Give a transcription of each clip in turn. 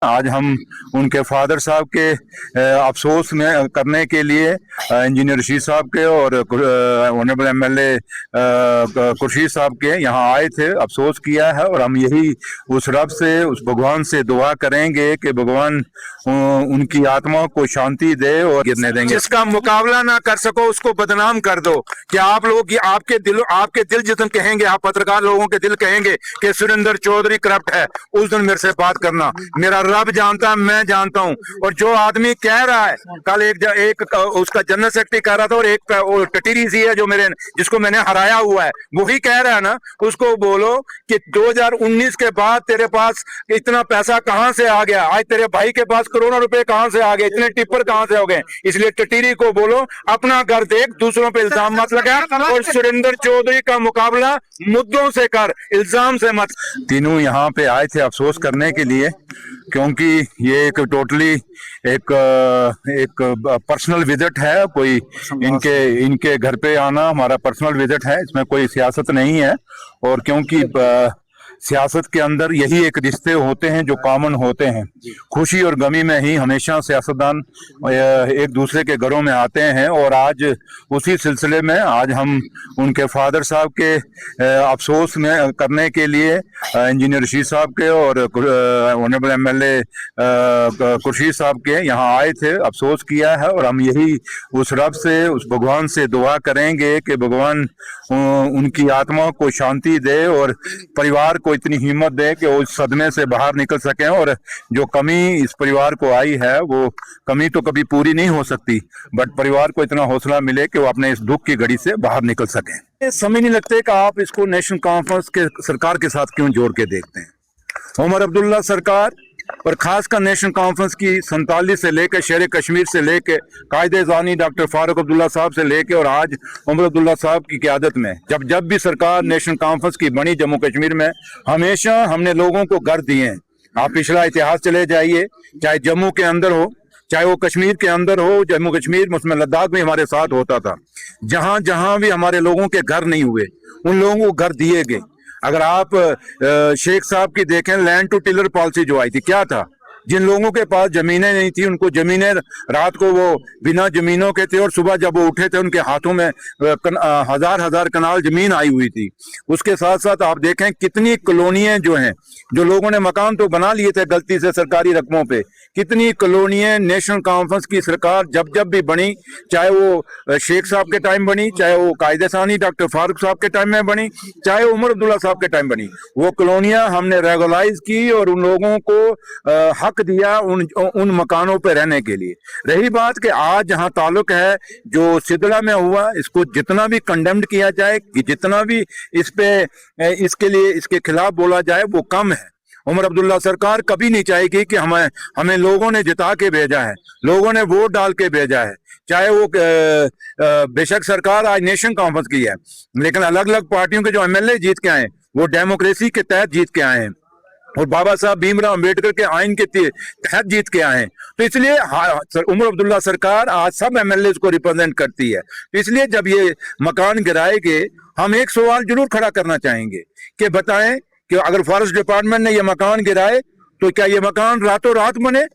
आज हम उनके फादर साहब के अफसोस में करने के लिए इंजीनियर रशीद साहब के और ऑनरेबल एमएलए खुर्शीद साहब के यहाँ आए थे, अफसोस किया है। और हम यही उस रब से, उस भगवान से दुआ करेंगे कि भगवान उनकी आत्मा को शांति दे और गिरने देंगे। जिसका मुकाबला ना कर सको उसको बदनाम कर दो। कि आप लोग आपके दिल जितने कहेंगे, आप पत्रकार लोगों के दिल कहेंगे कि सुरेंद्र चौधरी करप्ट है, उस दिन मेरे से बात करना। मेरा रब जानता है, मैं जानता हूं। और जो आदमी कह रहा है, कल एक उसका जनरल सेक्रेटरी कह रहा था, और एक टटीरी सी है जो जिसको मैंने हराया हुआ है, वही कह रहा है ना, उसको बोलो कि 2019 के बाद तेरे पास इतना पैसा कहां से आ गया, आज तेरे भाई के पास करोड़ों रुपए कहां से आ गए, इतने टिप्पर कहां से हो गए। इसलिए टटीरी को बोलो अपना घर देख, दूसरों पे इल्जाम मत लगा, और सुरेंद्र चौधरी का मुकाबला मुद्दों से कर, इल्जाम से मत। तीनों यहाँ पे आए थे अफसोस करने के लिए, क्योंकि ये एक टोटली एक पर्सनल विजिट है। कोई इनके घर पे आना हमारा पर्सनल विजिट है, इसमें कोई सियासत नहीं है। और क्योंकि सियासत के अंदर यही एक रिश्ते होते हैं जो कॉमन होते हैं, खुशी और गमी में ही हमेशा सियासतदान एक दूसरे के घरों में आते हैं। और आज उसी सिलसिले में आज हम उनके फादर साहब के अफसोस में करने के लिए इंजीनियर रशीद साहब के और ऑनरेबल एमएलए खुर्शीद साहब के यहाँ आए थे, अफसोस किया है। और हम यही उस रब से, उस भगवान से दुआ करेंगे कि भगवान उनकी आत्मा को शांति दे और परिवार को इतनी हिम्मत दे कि वो इस सदमे से बाहर निकल सकें। और जो कमी इस परिवार को आई है, वो कमी तो कभी पूरी नहीं हो सकती, बट परिवार को इतना हौसला मिले कि वो अपने इस दुख की घड़ी से बाहर निकल सकें। समझ नहीं लगते कि आप इसको नेशनल कॉन्फ्रेंस के सरकार के साथ क्यों जोड़ के देखते हैं। उमर अब्दुल्ला सरकार और खासकर नेशनल कॉन्फ्रेंस की 47 से लेकर शेर कश्मीर से लेकर कायदे-ज़ानी डॉक्टर फारूक अब्दुल्ला साहब से लेकर और आज उमर अब्दुल्ला साहब की क़यादत में जब भी सरकार नेशनल कॉन्फ्रेंस की बनी जम्मू कश्मीर में, हमेशा हमने लोगों को घर दिए हैं। आप पिछला इतिहास चले जाइए, चाहे जम्मू के अंदर हो, चाहे वो कश्मीर के अंदर हो, जम्मू कश्मीर उसमें लद्दाख में हमारे साथ होता था। जहां जहां भी हमारे लोगों के घर नहीं हुए, उन लोगों को घर दिए गए। अगर आप शेख साहब की देखें, लैंड टू टिलर पॉलिसी जो आई थी, क्या था? जिन लोगों के पास जमीनें नहीं थी, उनको जमीनें, रात को वो बिना जमीनों के थे और सुबह जब वो उठे थे उनके हाथों में हजार कनाल जमीन आई हुई थी। उसके साथ साथ आप देखें कितनी कॉलोनियां जो हैं, जो लोगों ने मकान तो बना लिए थे गलती से सरकारी रकमों पे, कितनी कॉलोनियां नेशनल कॉन्फ्रेंस की सरकार जब भी बनी, चाहे वो शेख साहब के टाइम बनी, चाहे वो कायदे-सानी डॉक्टर फारूक साहब के टाइम में बनी, चाहे उमर अब्दुल्ला साहब के टाइम बनी, वो कॉलोनियां हमने रेगुलाइज की और उन लोगों को हक दिया उन मकानों पे रहने के लिए। रही बात कि आज जहां ताल्लुक है जो सिदड़ा में हुआ, इसको जितना भी कंडेम्ड किया जाए, जितना भी इसके खिलाफ बोला जाए, वो कम है। उमर अब्दुल्ला सरकार कभी नहीं चाहेगी कि हमें लोगों ने जिता के भेजा है, लोगों ने वोट डाल के भेजा है। चाहे वो बेशक सरकार आज नेशनल कॉन्फ्रेंस की है, लेकिन अलग अलग पार्टियों के जो एमएलए जीत के आए, वो डेमोक्रेसी के तहत जीत के आए हैं और बाबा साहब भीमराव अम्बेडकर के आइन के तहत जीत के आए हैं। तो इसलिए उमर अब्दुल्ला सरकार आज सब एमएलए को रिप्रेजेंट करती है। तो इसलिए जब ये मकान गिराएंगे, हम एक सवाल जरूर खड़ा करना चाहेंगे कि बताएं कि अगर फॉरेस्ट डिपार्टमेंट ने ये मकान गिराए तो क्या ये मकान रातों रात बने?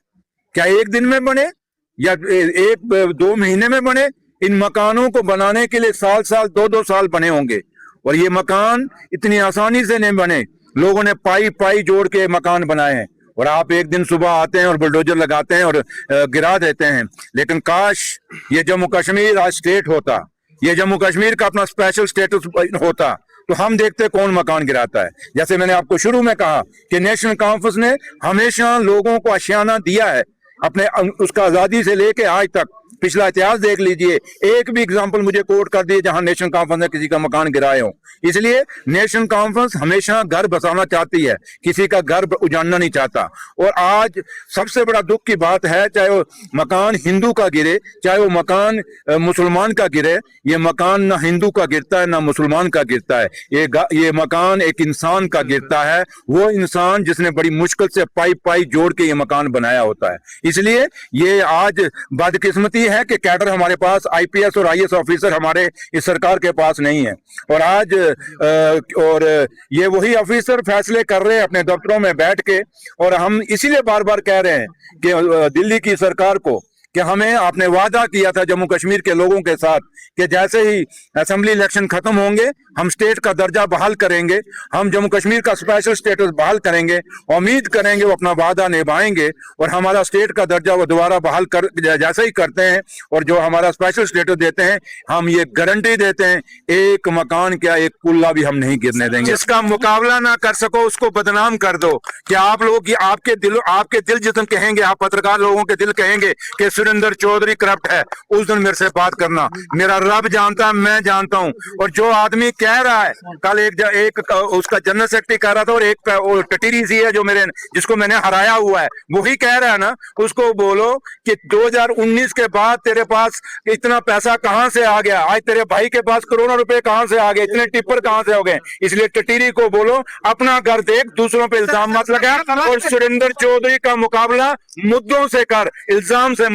क्या एक दिन में बने या 1-2 महीने में बने? इन मकानों को बनाने के लिए साल 2-2 साल बने होंगे और ये मकान इतनी आसानी से नहीं बने। लोगों ने पाई जोड़ के मकान बनाए हैं और आप एक दिन सुबह आते हैं और बुलडोजर लगाते हैं और गिरा देते हैं। लेकिन काश ये जम्मू कश्मीर आज स्टेट होता, ये जम्मू कश्मीर का अपना स्पेशल स्टेटस होता, तो हम देखते कौन मकान गिराता है। जैसे मैंने आपको शुरू में कहा कि नेशनल कॉन्फ्रेंस ने हमेशा लोगों को आशियाना दिया है, अपने उसका आजादी से लेके आज तक पिछला इतिहास देख लीजिए, एक भी एग्जांपल मुझे कोट कर दिए जहां नेशनल कॉन्फ्रेंस ने किसी का मकान गिराए हो। इसलिए नेशनल कॉन्फ्रेंस हमेशा घर बसाना चाहती है, किसी का घर उजाड़ना नहीं चाहता। और आज सबसे बड़ा दुख की बात है, चाहे वो मकान हिंदू का गिरे, चाहे वो मकान मुसलमान का गिरे, ये मकान ना हिंदू का गिरता है ना मुसलमान का गिरता है, ये मकान एक इंसान का गिरता है, वो इंसान जिसने बड़ी मुश्किल से पाई जोड़ के ये मकान बनाया होता है। इसलिए ये आज बदकिस्मती है कि कैडर हमारे पास, आईपीएस और आईएएस ऑफिसर हमारे इस सरकार के पास नहीं है। और आज और ये वही ऑफिसर फैसले कर रहे हैं अपने दफ्तरों में बैठ के, और हम इसीलिए बार बार कह रहे हैं कि दिल्ली की सरकार को कि हमें आपने वादा किया था जम्मू कश्मीर के लोगों के साथ कि जैसे ही असेंबली इलेक्शन खत्म होंगे हम स्टेट का दर्जा बहाल करेंगे, हम जम्मू कश्मीर का स्पेशल स्टेटस बहाल करेंगे। उम्मीद करेंगे वो अपना वादा निभाएंगे और हमारा स्टेट का दर्जा वो दोबारा बहाल कर जैसे ही करते हैं और जो हमारा स्पेशल स्टेटस देते हैं, हम ये गारंटी देते हैं एक मकान क्या एक कुल्ला भी हम नहीं गिरने देंगे। जिसका मुकाबला ना कर सको उसको बदनाम कर दो। कि आप लोग आपके दिल जितने कहेंगे, आप पत्रकार लोगों के दिल कहेंगे कि सुरेंद्र चौधरी करप्ट है, उस दिन मेरे से बात करना। मेरा रब जानता है, मैं जानता हूं। और जो आदमी कह रहा है, कल एक उसका जनरल सेक्रेटरी कह रहा था और एक टटीरी सी है जो जिसको मैंने हराया हुआ है, वही कह रहा है ना, उसको बोलो कि 2019 के बाद तेरे पास इतना पैसा कहां से आ गया, आज तेरे भाई के पास करोड़ों रुपए कहां से आ गए, इतने टिप्पर कहां से हो गए। इसलिए टटीरी को बोलो अपना घर देख, दूसरों पे इल्जाम मत लगा, और सुरेंद्र चौधरी का मुकाबला मुद्दों से कर, इल्जाम से मत।